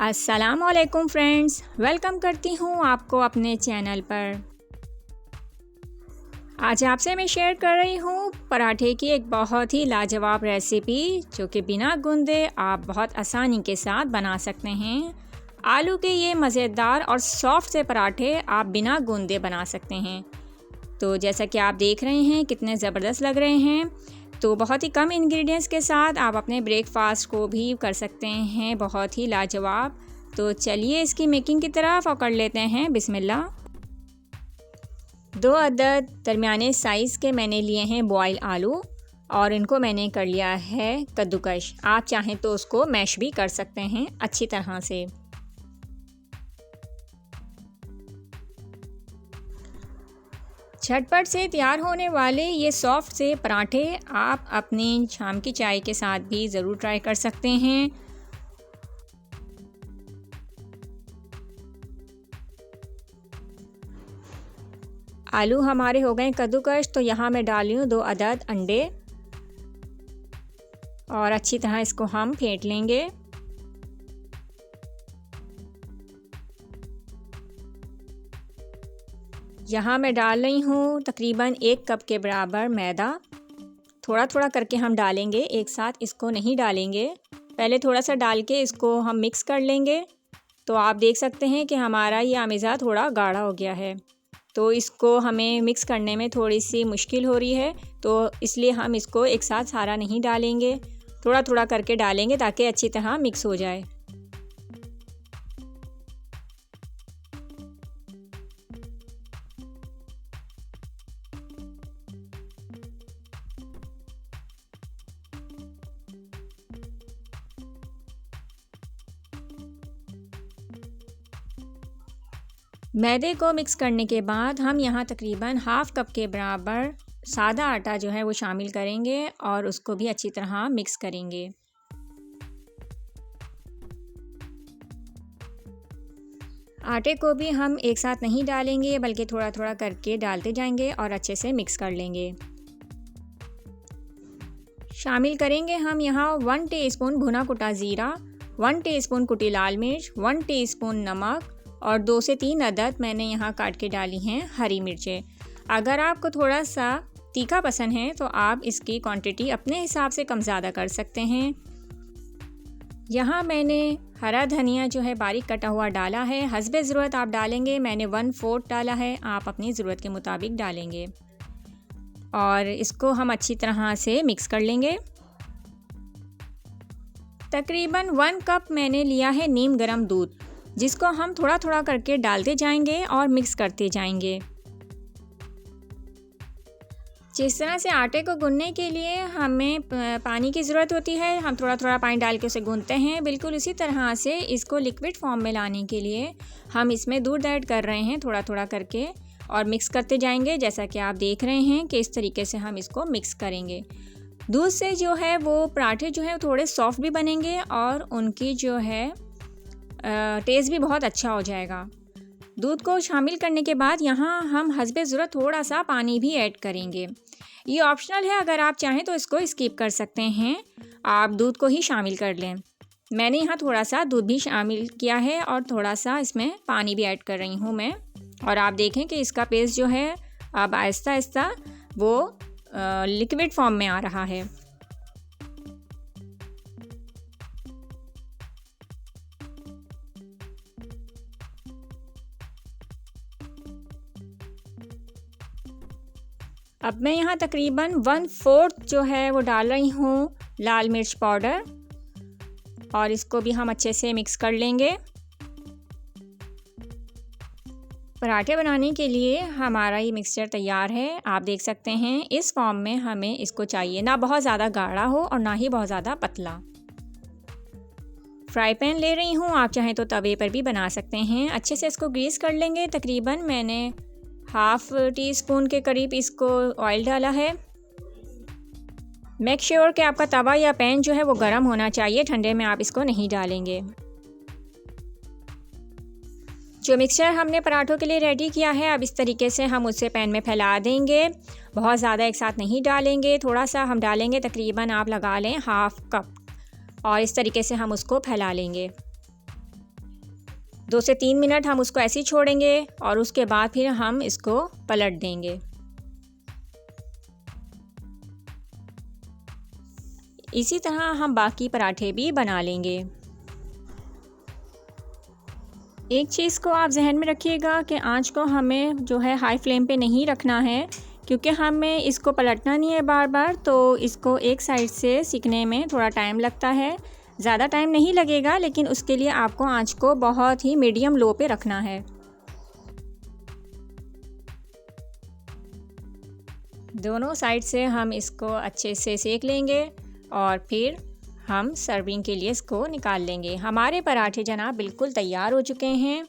अस्सलामुअलैकुम friends, welcome करती हूँ आपको अपने चैनल पर। आज आपसे मैं शेयर कर रही हूँ पराठे की एक बहुत ही लाजवाब रेसिपी जो कि बिना गूंदे आप बहुत आसानी के साथ बना सकते हैं। आलू के ये मज़ेदार और सॉफ्ट से पराठे आप बिना गूंदे बना सकते हैं। तो जैसा कि आप देख रहे हैं कितने ज़बरदस्त लग रहे हैं। तो बहुत ही कम इंग्रेडिएंट्स के साथ आप अपने ब्रेकफास्ट को भी कर सकते हैं, बहुत ही लाजवाब। तो चलिए इसकी मेकिंग की तरफ और कर लेते हैं बिस्मिल्लाह। 2 अदद दरमियाने साइज़ के मैंने लिए हैं बॉयल आलू और इनको मैंने कर लिया है कद्दूकश। आप चाहें तो उसको मैश भी कर सकते हैं अच्छी तरह से। झटपट से तैयार होने वाले ये सॉफ्ट से पराठे आप अपनी शाम की चाय के साथ भी ज़रूर ट्राई कर सकते हैं। आलू हमारे हो गए कद्दूकश, तो यहाँ मैं डाली हूँ 2 अदद अंडे और अच्छी तरह इसको हम फेंट लेंगे। यहाँ मैं डाल रही हूँ तकरीबन 1 कप के बराबर मैदा। थोड़ा थोड़ा करके हम डालेंगे, एक साथ इसको नहीं डालेंगे। पहले थोड़ा सा डाल के इसको हम मिक्स कर लेंगे। तो आप देख सकते हैं कि हमारा ये आमेज़ा थोड़ा गाढ़ा हो गया है, तो इसको हमें मिक्स करने में थोड़ी सी मुश्किल हो रही है। तो इसलिए हम इसको एक साथ सारा नहीं डालेंगे, थोड़ा थोड़ा करके डालेंगे ताकि अच्छी तरह मिक्स हो जाए। मैदे को मिक्स करने के बाद हम यहाँ तकरीबन हाफ़ कप के बराबर सादा आटा जो है वो शामिल करेंगे और उसको भी अच्छी तरह मिक्स करेंगे। आटे को भी हम एक साथ नहीं डालेंगे बल्कि थोड़ा थोड़ा करके डालते जाएंगे और अच्छे से मिक्स कर लेंगे। शामिल करेंगे हम यहाँ 1 टीस्पून भुना कुटा ज़ीरा, 1 टीस्पून कुटी लाल मिर्च, 1 टीस्पून नमक और 2 से 3 अदद मैंने यहाँ काट के डाली हैं हरी मिर्चें। अगर आपको थोड़ा सा तीखा पसंद है तो आप इसकी क्वांटिटी अपने हिसाब से कम ज़्यादा कर सकते हैं। यहाँ मैंने हरा धनिया जो है बारीक कटा हुआ डाला है, हस्बे ज़रूरत आप डालेंगे। मैंने 1/4 डाला है, आप अपनी ज़रूरत के मुताबिक डालेंगे और इसको हम अच्छी तरह से मिक्स कर लेंगे। तकरीबन 1 कप मैंने लिया है नीम गर्म दूध, जिसको हम थोड़ा थोड़ा करके डालते जाएंगे और मिक्स करते जाएंगे। जिस तरह से आटे को गूंदने के लिए हमें पानी की ज़रूरत होती है, हम थोड़ा थोड़ा पानी डाल के उसे गूंदते हैं, बिल्कुल इसी तरह से इसको लिक्विड फॉर्म में लाने के लिए हम इसमें दूध ऐड कर रहे हैं थोड़ा थोड़ा करके और मिक्स करते जाएंगे। जैसा कि आप देख रहे हैं कि इस तरीके से हम इसको मिक्स करेंगे। दूध से जो है वो पराठे जो है थोड़े सॉफ्ट भी बनेंगे और उनकी जो है टेस्ट भी बहुत अच्छा हो जाएगा। दूध को शामिल करने के बाद यहाँ हम हस्बे ज़रूरत थोड़ा सा पानी भी ऐड करेंगे। ये ऑप्शनल है, अगर आप चाहें तो इसको स्किप कर सकते हैं, आप दूध को ही शामिल कर लें। मैंने यहाँ थोड़ा सा दूध भी शामिल किया है और थोड़ा सा इसमें पानी भी ऐड कर रही हूँ मैं। और आप देखें कि इसका पेस्ट जो है अब आहिस्ता आहिस्ता वो लिक्विड फॉर्म में आ रहा है। अब मैं यहाँ तकरीबन 1/4 जो है वो डाल रही हूँ लाल मिर्च पाउडर और इसको भी हम अच्छे से मिक्स कर लेंगे। पराठे बनाने के लिए हमारा ये मिक्सचर तैयार है। आप देख सकते हैं इस फॉर्म में हमें इसको चाहिए, ना बहुत ज़्यादा गाढ़ा हो और ना ही बहुत ज़्यादा पतला। फ्राई पैन ले रही हूँ, आप चाहें तो तवे पर भी बना सकते हैं। अच्छे से इसको ग्रीस कर लेंगे। तकरीबन मैंने हाफ़ टीस्पून के करीब इसको ऑयल डाला है। मेक श्योर कि आपका तवा या पैन जो है वो गर्म होना चाहिए, ठंडे में आप इसको नहीं डालेंगे। जो मिक्सचर हमने पराठों के लिए रेडी किया है, अब इस तरीके से हम उसे पैन में फैला देंगे। बहुत ज़्यादा एक साथ नहीं डालेंगे, थोड़ा सा हम डालेंगे, तकरीबन आप लगा लें हाफ़ कप और इस तरीके से हम उसको फैला लेंगे। 2 से 3 मिनट हम उसको ऐसे ही छोड़ेंगे और उसके बाद फिर हम इसको पलट देंगे। इसी तरह हम बाकी पराठे भी बना लेंगे। एक चीज़ को आप जहन में रखिएगा कि आंच को हमें जो है हाई फ्लेम पे नहीं रखना है, क्योंकि हमें इसको पलटना नहीं है बार बार, तो इसको एक साइड से सिकने में थोड़ा टाइम लगता है। ज़्यादा टाइम नहीं लगेगा, लेकिन उसके लिए आपको आंच को बहुत ही मीडियम लो पे रखना है। दोनों साइड से हम इसको अच्छे से सेक लेंगे और फिर हम सर्विंग के लिए इसको निकाल लेंगे। हमारे पराठे जनाब बिल्कुल तैयार हो चुके हैं।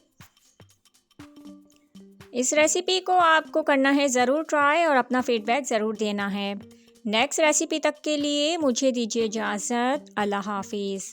इस रेसिपी को आपको करना है ज़रूर ट्राई और अपना फीडबैक ज़रूर देना है। नेक्स्ट रेसिपी तक के लिए मुझे दीजिए इजाज़त। अल्लाह हाफिज़।